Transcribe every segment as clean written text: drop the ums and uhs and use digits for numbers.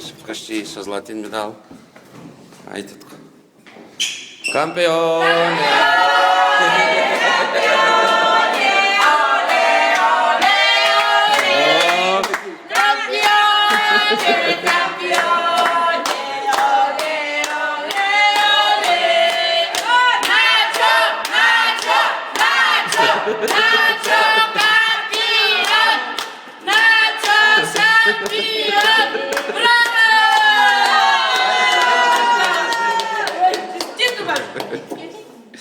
беше вкъщи с златен медал. Айде тук. Кампионе!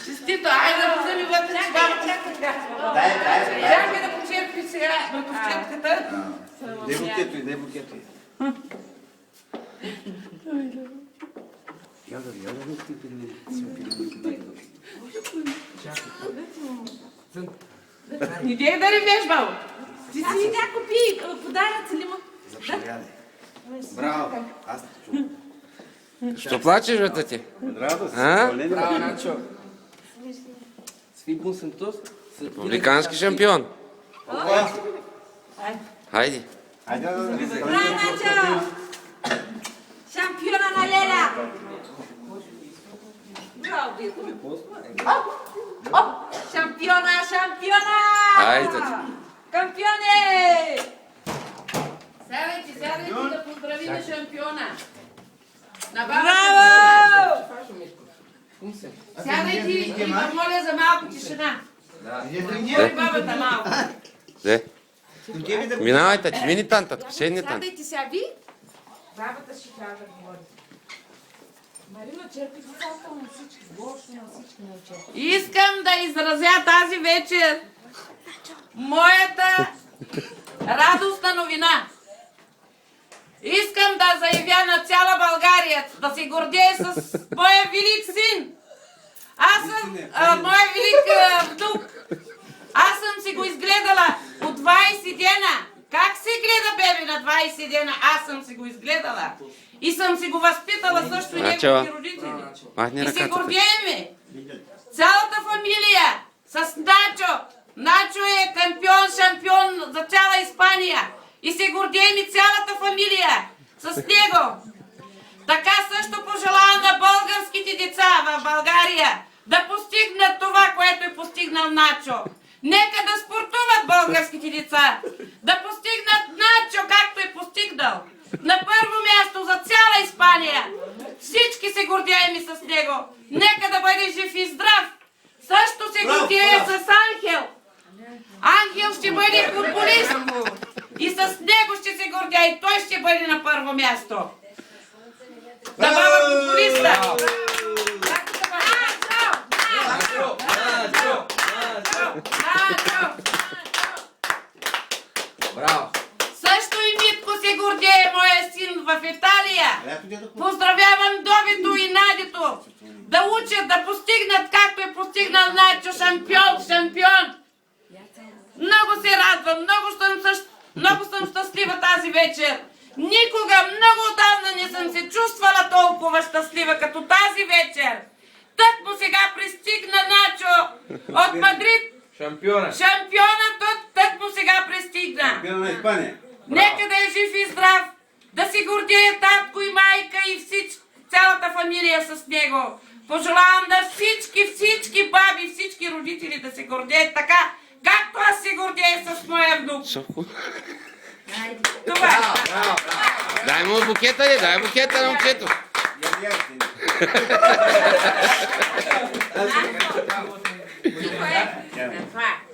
Честито, айде да вземи вътре, че чакай да почерпи сега братовчетката. Дай букето. Идей да ревеш, бабо. Ти си някой пи, подаръци ли му? Браво! Аз те чувам. Що плачеш, бе, ти? Радост. Bravo, Nacho. Svi Busentos. Републикански шампион. Хайде. Айде да Браво, Начо! Шампиона на Леля! Браво, Дито! Шампиона, шампиона! Айде. Кампионе! Сядайте да поздравим шампиона! Браво! Сядайте и ви моля за малко тишина. Моля бабата малко. Де? Минавайте, че мини тантата, седни танта. Сядайте сега ви. Бабата ще трябва да говори. Марина, черпи децата на всички. Лошо на всички не черпи. Искам да изразя тази вечер моята радостна новина. Искам да заявя на цяла България да се гордее с моя велик син. Аз съм моя велик внук. Аз съм си го изгледала от 20 дена. Как се гледа бебе на 20 дена? Аз съм си го изгледала. И съм си го възпитала също и неговите родители. Махни И се ръката. гордееме. Цялата фамилия с Начо. Начо е кампион, шампион за цяла Испания. И се гордеем и цялата фамилия с него. Така също пожелавам на българските деца в България да постигнат това, което е постигнал Начо. Нека да спортуват българските деца, да постигнат Начо, както е постигнал. На първо място за цяла Испания. Всички се гордеем и с него. Нека да бъде жив и здрав. Също се гордеем с Анхел. Анхел ще бъде футболист. И с него ще се гордя и той ще бъде на първо място. Да бъда футболиста. Bravo. Също и Митко се гордее, моя син в Италия. Поздравявам Добито и Надито. Да учат, да постигнат, както е постигнал Начо, шампион. Много се радвам, много съм щастлива тази вечер. Никога, много отдавна не съм се чувствала толкова щастлива като тази вечер. Тък му сега пристигна Начо от Мадрид. Шампионът тък му сега пристигна. Шампиона на Испания. Нека да е жив и здрав, да си гордее татко и майка и цялата фамилия с него. Пожелавам на всички баби, всички родители да се гордеят така, както аз се гордея с моя внук. Това е. Дай му букета, дай букета на момчето. Това е.